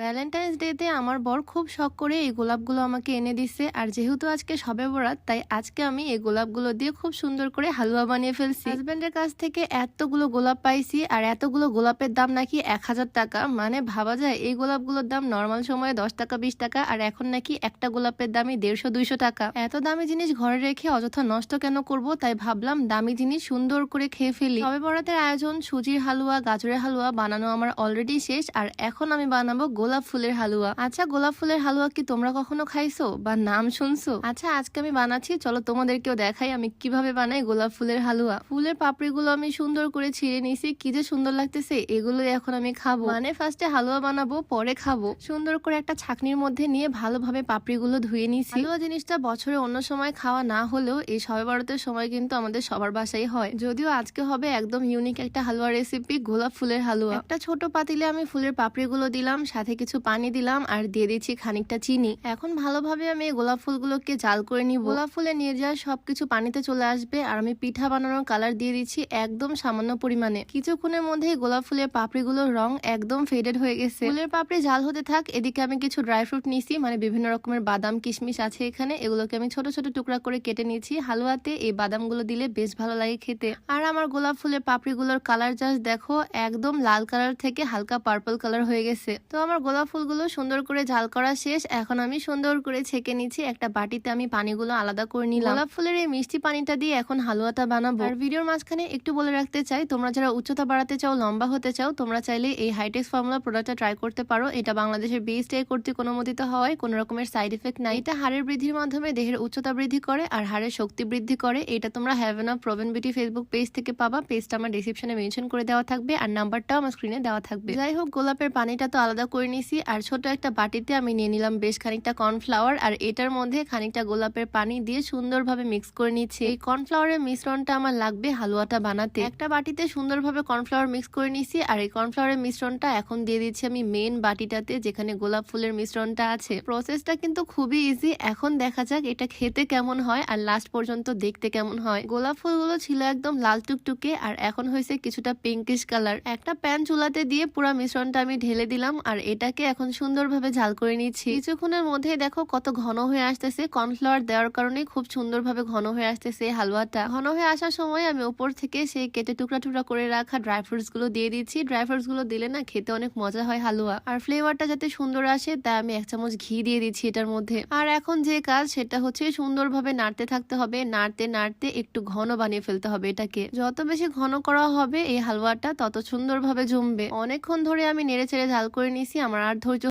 Valentine's ডেতে আমার বর খুব শখ করে এই গোলাপগুলো আমাকে এনে দিছে। আর যেহেতু আজকে শবে বরাত, তাই আজকে আমি এই গোলাপগুলো দিয়ে খুব সুন্দর করে হালুয়া বানিয়ে ফেলছি। হাজবেন্ডের কাছ থেকে এতগুলো গোলাপ পাইছি, আর এতগুলো গোলাপের দাম নাকি 1000 টাকা। মানে ভাবা যায়, এই গোলাপগুলোর দাম নর্মাল সময়ে 10 টাকা 20 টাকা, আর এখন নাকি একটা গোলাপের দামই 150-200 টাকা। এত দামি জিনিস ঘরে রেখে অযথা নষ্ট কেন করব, তাই ভাবলাম দামি জিনিস সুন্দর করে খেয়ে ফেলি। শবে বরাতের আয়োজন সুজির হালুয়া, গাজরের হালুয়া বানানো আমার অলরেডি শেষ, আর এখন আমি বানাবো গোলাপ ফুলের হালুয়া। আচ্ছা, গোলাপ ফুলের হালুয়া কি তোমরা কখনো খাইছো বা নাম শুনছো? আচ্ছা, আজকে আমি বানাচ্ছি, চলো তোমাদেরকেও দেখাই আমি কিভাবে বানাই গোলাপ ফুলের হালুয়া। ফুলের পাপড়িগুলো আমি সুন্দর করে ছিঁড়ে নিছি, কি যে সুন্দর লাগতেছে। এগুলো এখন আমি খাবো, মানে ফার্স্টে হালুয়া বানাবো পরে খাবো। সুন্দর করে একটা ছাকনির মধ্যে নিয়ে ভালোভাবে পাপড়িগুলো ধুয়ে নিছি। হালুয়া জিনিসটা বছরে অন্য সময় খাওয়া না হলেও এই শবে বরাতের সময় কিন্তু আমাদের সবার বাসায় হয়। যদিও আজকে হবে একদম ইউনিক একটা হালুয়া রেসিপি, গোলাপ ফুলের হালুয়া। একটা ছোট পাতিলে আমি ফুলের পাপড়িগুলো দিলাম, সাথে কিছু পানি দিলাম, আর দিয়ে দিচ্ছি খানিকটা চিনি। এখন ভালোভাবে আমি এই গোলাপ ফুলগুলোকে জাল করে নিব। গোলাপ ফুলে নিয়ে যাওয়া সবকিছু পানিতে চলে আসবে, আর আমি পিঠা বানানোর কালার দিয়ে দিচ্ছি একদম সামান্য পরিমাণে। কিছুক্ষণের মধ্যে গোলাপ ফুলের পাপড়িগুলোর রং একদম ফেডেড হয়ে গেছে। ফুলের পাপড়ি জাল হতে থাক, এদিকে আমি কিছু ড্রাই ফ্রুট নিছি, মানে বিভিন্ন রকমের বাদাম কিশমিশ আছে এখানে। এগুলোকে আমি ছোট ছোট টুকরা করে কেটে নিয়েছি। হালুয়াতে এই বাদামগুলো দিলে বেশ ভালো লাগে খেতে। আর আমার গোলাপ ফুলের পাপড়িগুলোর কালার জাস্ট দেখো, একদম লাল কালার থেকে হালকা পার্পল কালার হয়ে গেছে। তো আমার গোলাপ ফুলগুলো সুন্দর করে জাল করা শেষ। এখন আমি সুন্দর করে ছেঁকে নিচ্ছি। একটা বাটিতে আমি পানিগুলো আলাদা করে নিলাম। গোলাপ ফুলের এই মিষ্টি পানিটা দিয়ে এখন হালুয়াটা বানাবো। আর ভিডিওর মাঝখানে একটু বলে রাখতে চাই, তোমরা যারা উচ্চতা বাড়াতে চাও, লম্বা হতে চাও, তোমরা চাইলে এই হাইটেক্স ফর্মুলা প্রোডাক্টটা ট্রাই করতে পারো। এটা বাংলাদেশের বিএসটিআই কর্তৃক অনুমোদিত হওয়ায় কোনো রকমের সাইড এফেক্ট নাই। এটা হাড়ের বৃদ্ধির মাধ্যমে দেহের উচ্চতা বৃদ্ধি করে আর হাড়ের শক্তি বৃদ্ধি করে। এটা তোমরা Haven of Proven Beauty Facebook page থেকে পাবা। পেজটা আমার ডেসক্রিপশনে মেনশন করে দেওয়া থাকবে, আর নাম্বারটাও আমার স্ক্রিনে দেওয়া থাকবে। যাই হোক, গোলাপের পানিটা তো আলাদা করে নিছি, আর ছোট একটা বাটিতে আমি নিয়ে নিলাম বেশ খানিকটা কর্নফ্লাওয়ার, আর এটার মধ্যে খানিকটা গোলাপের পানি দিয়ে সুন্দরভাবে মিক্স করে নিচ্ছি। এই কর্নফ্লাওয়ারের মিশ্রণটা আমার লাগবে হালুয়াটা বানাতে। একটা বাটিতে সুন্দরভাবে কর্নফ্লাওয়ার মিক্স করে নিছি, আর এই কর্নফ্লাওয়ারের মিশ্রণটা এখন দিয়ে দিচ্ছি আমি মেন বাটিটাতে, যেখানে গোলাপ ফুলের মিশ্রণটা আছে। প্রসেসটা কিন্তু খুবই ইজি। এখন দেখা যাক এটা খেতে কেমন হয়, আর লাস্ট পর্যন্ত দেখতে কেমন হয়। গোলাপ ফুলগুলো ছিল একদম লাল টুকটুকে, আর এখন হয়েছে কিছুটা পিঙ্কিশ কালার। একটা প্যান চুলাতে দিয়ে পুরো মিশ্রণটা আমি ঢেলে দিলাম, আর এটাকে এখন সুন্দরভাবে ঝাল করে নিচ্ছি। কিছুক্ষণের মধ্যে দেখো কত ঘন হয়ে আসতেছে। কর্নফ্লাওয়ার দেওয়ার কারণে খুব সুন্দরভাবে ঘন হয়ে আসতেছে হালুয়াটা। ঘন হয়ে আসার সময় আমি উপর থেকে সেই কেটে টুকরা টুকরা করে রাখা ড্রাই ফ্রুটস গুলো দিয়ে দিচ্ছি। ড্রাই ফ্রুটস গুলো দিলে না খেতে অনেক মজা হয় হালুয়া। আর ফ্লেভারটা যাতে সুন্দর আসে, তাই আমি 1 চামচ ঘি দিয়ে দিচ্ছি এটার মধ্যে। আর এখন যে কাজ সেটা হচ্ছে সুন্দরভাবে নাড়তে থাকতে হবে। নাড়তে নাড়তে একটু ঘন বানিয়ে ফেলতে হবে এটাকে। যত বেশি ঘন করা হবে এই হালুয়াটা, তত সুন্দরভাবে জমবে। অনেকক্ষণ ধরে আমি নেড়ে চেড়ে ঝাল করে নিছি। আমার আর ধৈর্য